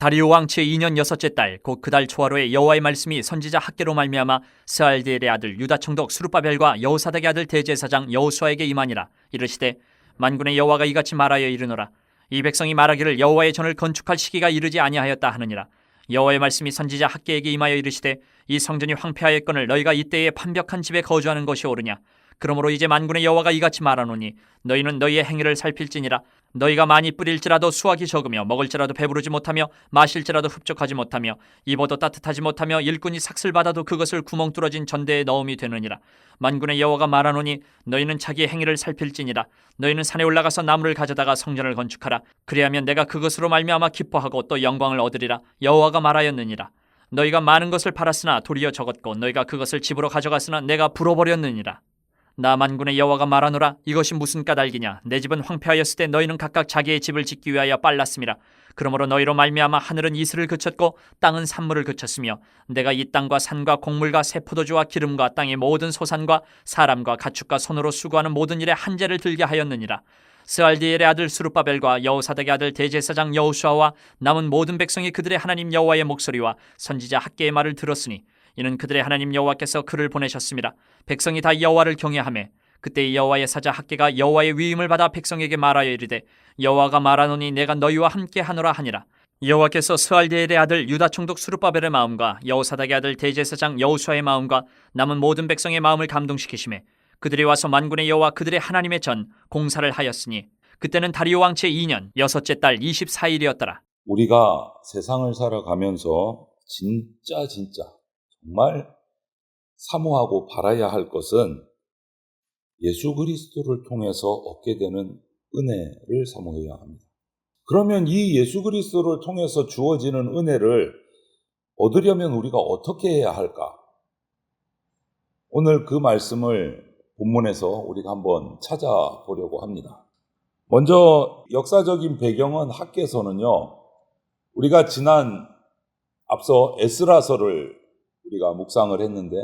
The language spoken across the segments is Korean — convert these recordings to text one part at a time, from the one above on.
다리오 왕치의 2년 6째 달 곧 그 달 초하루에 여호와의 말씀이 선지자 학개로 말미암아 스알디엘의 아들 유다 총독 스룹바벨과 여호사닥의 아들 대제사장 여호수아에게 임하니라. 이르시되 만군의 여호와가 이같이 말하여 이르노라. 이 백성이 말하기를 여호와의 전을 건축할 시기가 이르지 아니하였다 하느니라. 여호와의 말씀이 선지자 학개에게 임하여 이르시되 이 성전이 황폐하였거늘 너희가 이때에 판벽한 집에 거주하는 것이 옳으냐. 그러므로 이제 만군의 여호와가 이같이 말하노니 너희는 너희의 행위를 살필지니라. 너희가 많이 뿌릴지라도 수확이 적으며 먹을지라도 배부르지 못하며 마실지라도 흡족하지 못하며 입어도 따뜻하지 못하며 일꾼이 삭슬 받아도 그것을 구멍 뚫어진 전대에 넣음이 되느니라. 만군의 여호와가 말하노니 너희는 자기의 행위를 살필지니라. 너희는 산에 올라가서 나무를 가져다가 성전을 건축하라. 그리하면 내가 그것으로 말미암아 기뻐하고 또 영광을 얻으리라. 여호와가 말하였느니라. 너희가 많은 것을 팔았으나 도리어 적었고 너희가 그것을 집으로 가져갔으나 내가 불어버렸느니라. 나 만군의 여호와가 말하노라. 이것이 무슨 까닭이냐. 내 집은 황폐하였을 때 너희는 각각 자기의 집을 짓기 위하여 빨랐음이라. 그러므로 너희로 말미암아 하늘은 이슬을 그쳤고 땅은 산물을 그쳤으며 내가 이 땅과 산과 곡물과 새 포도주와 기름과 땅의 모든 소산과 사람과 가축과 손으로 수고하는 모든 일에 한재를 들게 하였느니라. 스알디엘의 아들 스룹바벨과 여호사닥의 아들 대제사장 여호수아와 남은 모든 백성이 그들의 하나님 여호와의 목소리와 선지자 학개의 말을 들었으니 이는 그들의 하나님 여호와께서 그를 보내셨습니다. 백성이 다 여호와를 경외하매 그때 여호와의 사자 학개가 여호와의 위임을 받아 백성에게 말하여 이르되 여호와가 말하노니 내가 너희와 함께 하노라 하니라. 여호와께서 스알디엘의 아들 유다 총독 스룹바벨의 마음과 여호사닥의 아들 대제사장 여호수아의 마음과 남은 모든 백성의 마음을 감동시키시매 그들이 와서 만군의 여호와 그들의 하나님의 전 공사를 하였으니 그때는 다리오 왕치의 2년 6째 달 24일이었더라. 우리가 세상을 살아가면서 진짜 정말 사모하고 바라야 할 것은 예수 그리스도를 통해서 얻게 되는 은혜를 사모해야 합니다. 그러면 이 예수 그리스도를 통해서 주어지는 은혜를 얻으려면 우리가 어떻게 해야 할까? 오늘 그 말씀을 본문에서 우리가 한번 찾아보려고 합니다. 먼저 역사적인 배경은 학개서는요, 우리가 앞서 에스라서를 우리가 묵상을 했는데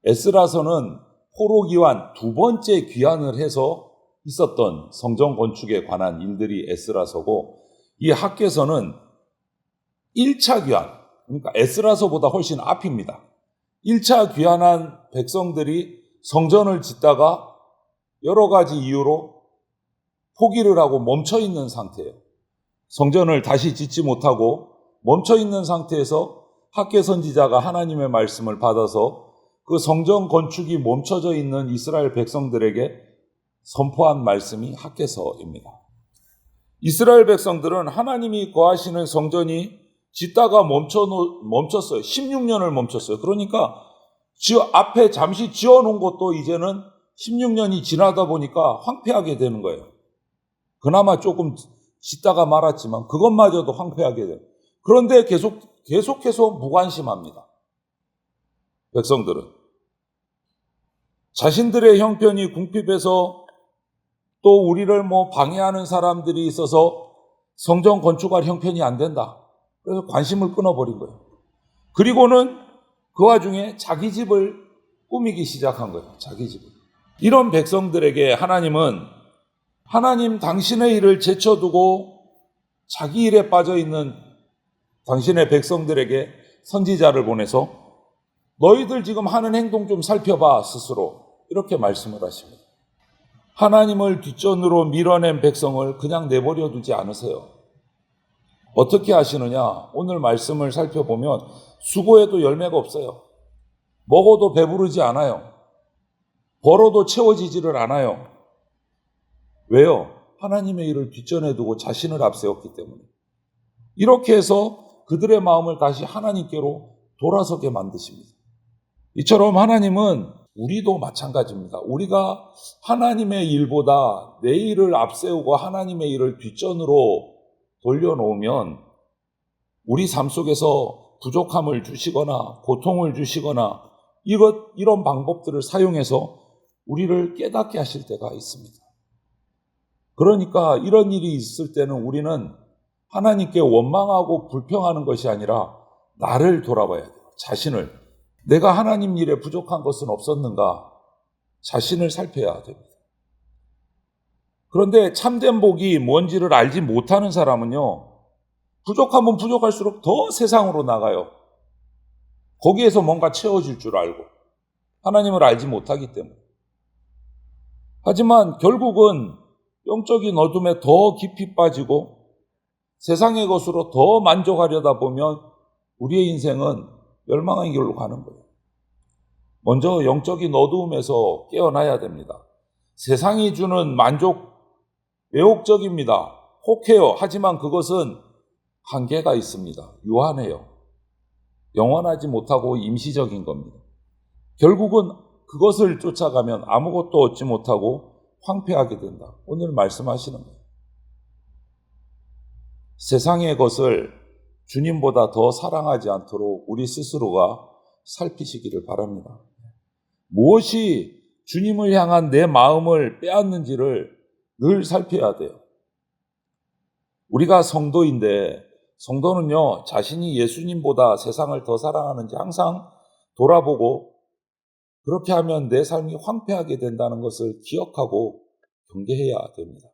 에스라서는 포로 기환 두 번째 귀환을 해서 있었던 성전 건축에 관한 일들이 에스라서고 이 학개서는 1차 귀환, 그러니까 에스라서보다 훨씬 앞입니다. 1차 귀환한 백성들이 성전을 짓다가 여러 가지 이유로 포기를 하고 멈춰 있는 상태예요. 성전을 다시 짓지 못하고 멈춰 있는 상태에서 학개 선지자가 하나님의 말씀을 받아서 그 성전 건축이 멈춰져 있는 이스라엘 백성들에게 선포한 말씀이 학개서입니다. 이스라엘 백성들은 하나님이 거하시는 성전이 짓다가 멈췄어요. 16년을 멈췄어요. 그러니까 앞에 잠시 지어놓은 것도 이제는 16년이 지나다 보니까 황폐하게 되는 거예요. 그나마 조금 짓다가 말았지만 그것마저도 황폐하게 돼요. 그런데 계속해서 무관심합니다. 백성들은 자신들의 형편이 궁핍해서 또 우리를 방해하는 사람들이 있어서 성전 건축할 형편이 안 된다. 그래서 관심을 끊어버린 거예요. 그리고는 그 와중에 자기 집을 꾸미기 시작한 거예요. 자기 집을. 이런 백성들에게 하나님은 하나님 당신의 일을 제쳐두고 자기 일에 빠져있는 당신의 백성들에게 선지자를 보내서 너희들 지금 하는 행동 좀 살펴봐 스스로 이렇게 말씀을 하십니다. 하나님을 뒷전으로 밀어낸 백성을 그냥 내버려 두지 않으세요. 어떻게 하시느냐? 오늘 말씀을 살펴보면 수고해도 열매가 없어요. 먹어도 배부르지 않아요. 벌어도 채워지지를 않아요. 왜요? 하나님의 일을 뒷전에 두고 자신을 앞세웠기 때문에. 이렇게 해서 그들의 마음을 다시 하나님께로 돌아서게 만드십니다. 이처럼 하나님은 우리도 마찬가지입니다. 우리가 하나님의 일보다 내 일을 앞세우고 하나님의 일을 뒷전으로 돌려놓으면 우리 삶 속에서 부족함을 주시거나 고통을 주시거나 이런 방법들을 사용해서 우리를 깨닫게 하실 때가 있습니다. 그러니까 이런 일이 있을 때는 우리는 하나님께 원망하고 불평하는 것이 아니라 나를 돌아봐야 돼요. 자신을. 내가 하나님 일에 부족한 것은 없었는가? 자신을 살펴야 됩니다. 그런데 참된 복이 뭔지를 알지 못하는 사람은요, 부족하면 부족할수록 더 세상으로 나가요. 거기에서 뭔가 채워질 줄 알고 하나님을 알지 못하기 때문에. 하지만 결국은 영적인 어둠에 더 깊이 빠지고 세상의 것으로 더 만족하려다 보면 우리의 인생은 멸망의 길로 가는 거예요. 먼저 영적인 어두움에서 깨어나야 됩니다. 세상이 주는 만족 매혹적입니다. 혹해요. 하지만 그것은 한계가 있습니다. 유한해요. 영원하지 못하고 임시적인 겁니다. 결국은 그것을 쫓아가면 아무것도 얻지 못하고 황폐하게 된다. 오늘 말씀하시는 거예요. 세상의 것을 주님보다 더 사랑하지 않도록 우리 스스로가 살피시기를 바랍니다. 무엇이 주님을 향한 내 마음을 빼앗는지를 늘 살펴야 돼요. 우리가 성도인데 성도는요, 자신이 예수님보다 세상을 더 사랑하는지 항상 돌아보고 그렇게 하면 내 삶이 황폐하게 된다는 것을 기억하고 경계해야 됩니다.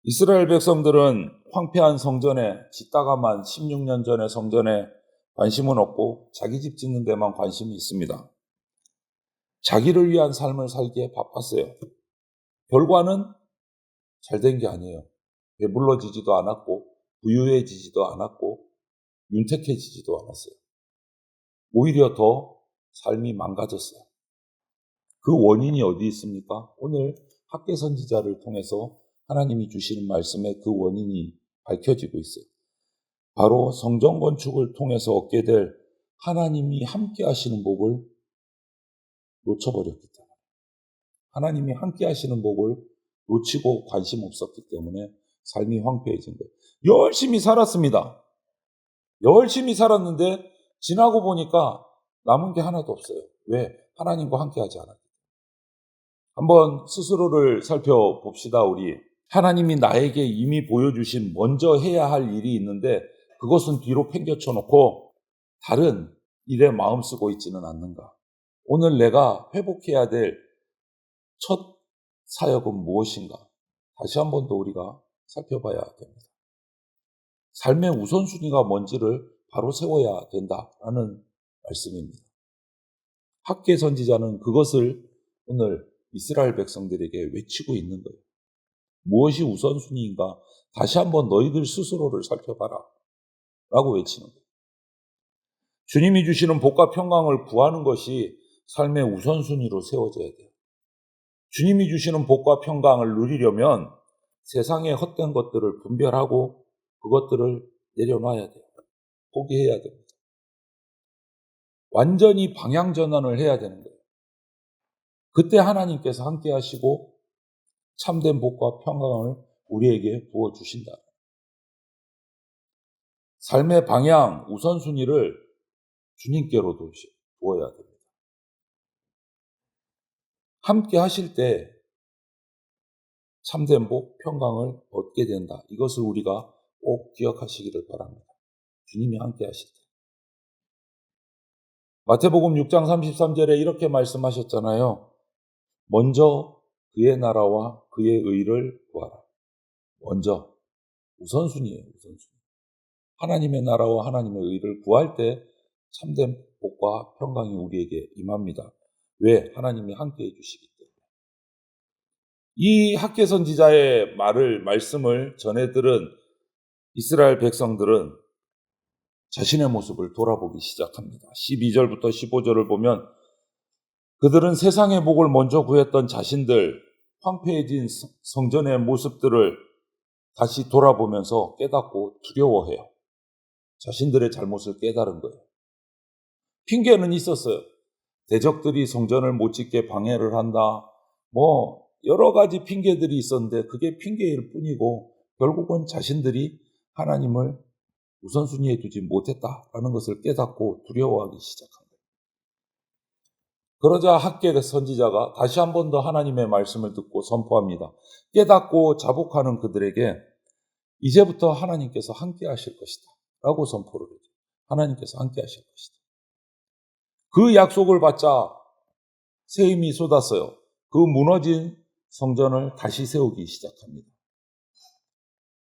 이스라엘 백성들은 황폐한 성전에 짓다가만 16년 전의 성전에 관심은 없고 자기 집 짓는 데만 관심이 있습니다. 자기를 위한 삶을 살기에 바빴어요. 결과는 잘된 게 아니에요. 배불러지지도 않았고 부유해지지도 않았고 윤택해지지도 않았어요. 오히려 더 삶이 망가졌어요. 그 원인이 어디 있습니까? 오늘 학개 선지자를 통해서 하나님이 주시는 말씀에 그 원인이 밝혀지고 있어요. 바로 성전 건축을 통해서 얻게 될 하나님이 함께 하시는 복을 놓쳐버렸기 때문에, 하나님이 함께 하시는 복을 놓치고 관심 없었기 때문에 삶이 황폐해진 거예요. 열심히 살았습니다. 열심히 살았는데 지나고 보니까 남은 게 하나도 없어요. 왜? 하나님과 함께 하지 않았기 때문에. 한번 스스로를 살펴봅시다. 우리 하나님이 나에게 이미 보여주신 먼저 해야 할 일이 있는데 그것은 뒤로 팽겨쳐 놓고 다른 일에 마음 쓰고 있지는 않는가? 오늘 내가 회복해야 될 첫 사역은 무엇인가? 다시 한 번 더 우리가 살펴봐야 됩니다. 삶의 우선순위가 뭔지를 바로 세워야 된다라는 말씀입니다. 학개 선지자는 그것을 오늘 이스라엘 백성들에게 외치고 있는 거예요. 무엇이 우선순위인가? 다시 한번 너희들 스스로를 살펴봐라 라고 외치는 거예요. 주님이 주시는 복과 평강을 구하는 것이 삶의 우선순위로 세워져야 돼요. 주님이 주시는 복과 평강을 누리려면 세상의 헛된 것들을 분별하고 그것들을 내려놔야 돼요. 포기해야 됩니다. 완전히 방향 전환을 해야 되는 거예요. 그때 하나님께서 함께 하시고 참된 복과 평강을 우리에게 부어주신다. 삶의 방향, 우선순위를 주님께로 두어야 됩니다. 함께 하실 때 참된 복, 평강을 얻게 된다. 이것을 우리가 꼭 기억하시기를 바랍니다. 주님이 함께 하실 때. 마태복음 6장 33절에 이렇게 말씀하셨잖아요. 먼저 그의 나라와 그의 의를 구하라. 먼저 우선순위예요. 우선순위. 하나님의 나라와 하나님의 의를 구할 때 참된 복과 평강이 우리에게 임합니다. 왜? 하나님이 함께 해주시기 때문에. 이 학개 선지자의 말씀을 전해 들은 이스라엘 백성들은 자신의 모습을 돌아보기 시작합니다. 12절부터 15절을 보면 그들은 세상의 복을 먼저 구했던 자신들, 황폐해진 성전의 모습들을 다시 돌아보면서 깨닫고 두려워해요. 자신들의 잘못을 깨달은 거예요. 핑계는 있었어요. 대적들이 성전을 못 짓게 방해를 한다. 여러 가지 핑계들이 있었는데 그게 핑계일 뿐이고 결국은 자신들이 하나님을 우선순위에 두지 못했다라는 것을 깨닫고 두려워하기 시작한 거예요. 그러자 학개 선지자가 다시 한 번 더 하나님의 말씀을 듣고 선포합니다. 깨닫고 자복하는 그들에게 이제부터 하나님께서 함께 하실 것이다 라고 선포를 해요. 하나님께서 함께 하실 것이다. 그 약속을 받자 새 힘이 쏟았어요. 그 무너진 성전을 다시 세우기 시작합니다.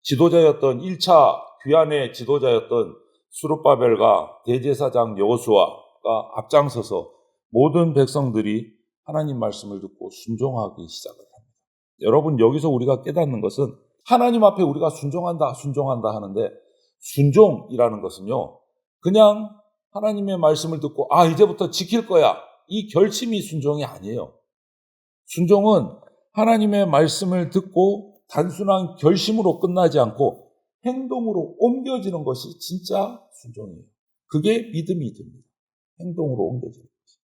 지도자였던 1차 귀환의 지도자였던 수룹바벨과 대제사장 여호수아가 앞장서서 모든 백성들이 하나님 말씀을 듣고 순종하기 시작을 합니다. 여러분, 여기서 우리가 깨닫는 것은 하나님 앞에 우리가 순종한다 하는데, 순종이라는 것은요, 그냥 하나님의 말씀을 듣고 이제부터 지킬 거야, 이 결심이 순종이 아니에요. 순종은 하나님의 말씀을 듣고 단순한 결심으로 끝나지 않고 행동으로 옮겨지는 것이 진짜 순종이에요. 그게 믿음이 됩니다. 행동으로 옮겨지는 것이.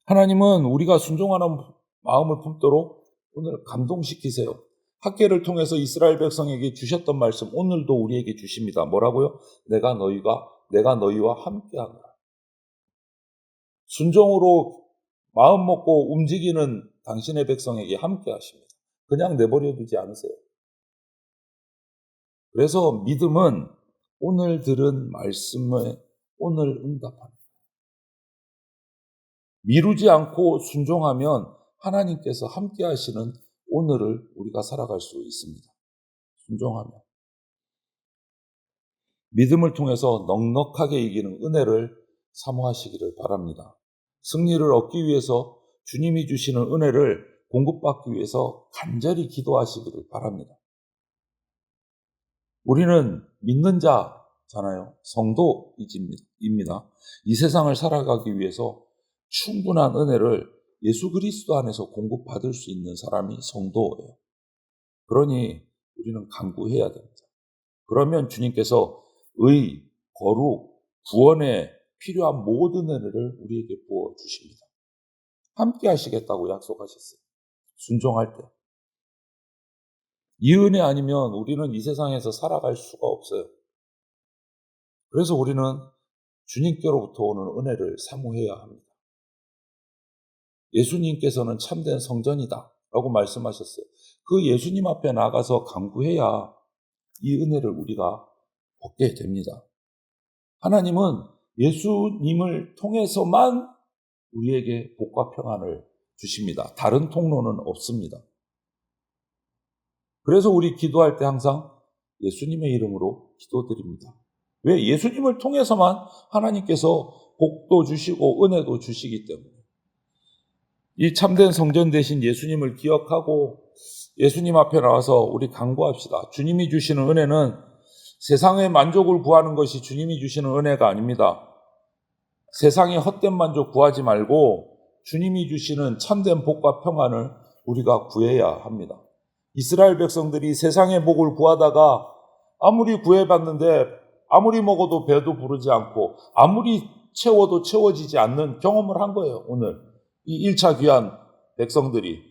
하나님은 우리가 순종하는 마음을 품도록 오늘 감동시키세요. 학개를 통해서 이스라엘 백성에게 주셨던 말씀 오늘도 우리에게 주십니다. 뭐라고요? 내가 너희와 함께하노라. 순종으로 마음 먹고 움직이는 당신의 백성에게 함께하십니다. 그냥 내버려 두지 않으세요. 그래서 믿음은 오늘 들은 말씀에 오늘 응답합니다. 미루지 않고 순종하면 하나님께서 함께하시는 오늘을 우리가 살아갈 수 있습니다. 순종하면. 믿음을 통해서 넉넉하게 이기는 은혜를 사모하시기를 바랍니다. 승리를 얻기 위해서 주님이 주시는 은혜를 공급받기 위해서 간절히 기도하시기를 바랍니다. 우리는 믿는 자잖아요. 성도입니다. 이 세상을 살아가기 위해서 충분한 은혜를 예수 그리스도 안에서 공급받을 수 있는 사람이 성도예요. 그러니 우리는 간구해야 됩니다. 그러면 주님께서 의, 거룩, 구원에 필요한 모든 은혜를 우리에게 부어주십니다. 함께 하시겠다고 약속하셨어요. 순종할 때. 이 은혜 아니면 우리는 이 세상에서 살아갈 수가 없어요. 그래서 우리는 주님께로부터 오는 은혜를 사모해야 합니다. 예수님께서는 참된 성전이다 라고 말씀하셨어요. 그 예수님 앞에 나가서 간구해야 이 은혜를 우리가 얻게 됩니다. 하나님은 예수님을 통해서만 우리에게 복과 평안을 주십니다. 다른 통로는 없습니다. 그래서 우리 기도할 때 항상 예수님의 이름으로 기도드립니다. 왜? 예수님을 통해서만 하나님께서 복도 주시고 은혜도 주시기 때문에. 이 참된 성전 대신 예수님을 기억하고 예수님 앞에 나와서 우리 간구합시다. 주님이 주시는 은혜는 세상의 만족을 구하는 것이 주님이 주시는 은혜가 아닙니다. 세상의 헛된 만족 구하지 말고 주님이 주시는 참된 복과 평안을 우리가 구해야 합니다. 이스라엘 백성들이 세상의 복을 구하다가 아무리 구해봤는데 아무리 먹어도 배도 부르지 않고 아무리 채워도 채워지지 않는 경험을 한 거예요. 오늘 이 1차 귀환 백성들이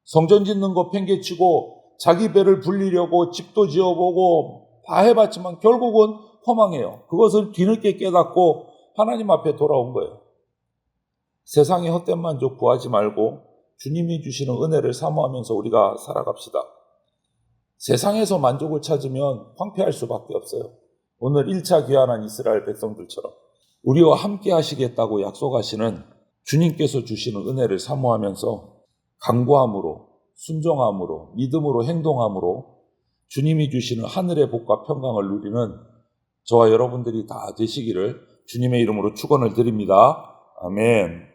성전 짓는 거 팽개치고 자기 배를 불리려고 집도 지어보고 다 해봤지만 결국은 허망해요. 그것을 뒤늦게 깨닫고 하나님 앞에 돌아온 거예요. 세상의 헛된 만족 구하지 말고 주님이 주시는 은혜를 사모하면서 우리가 살아갑시다. 세상에서 만족을 찾으면 황폐할 수밖에 없어요. 오늘 1차 귀환한 이스라엘 백성들처럼 우리와 함께 하시겠다고 약속하시는 주님께서 주시는 은혜를 사모하면서 간구함으로, 순종함으로, 믿음으로 행동함으로 주님이 주시는 하늘의 복과 평강을 누리는 저와 여러분들이 다 되시기를 주님의 이름으로 축원을 드립니다. 아멘.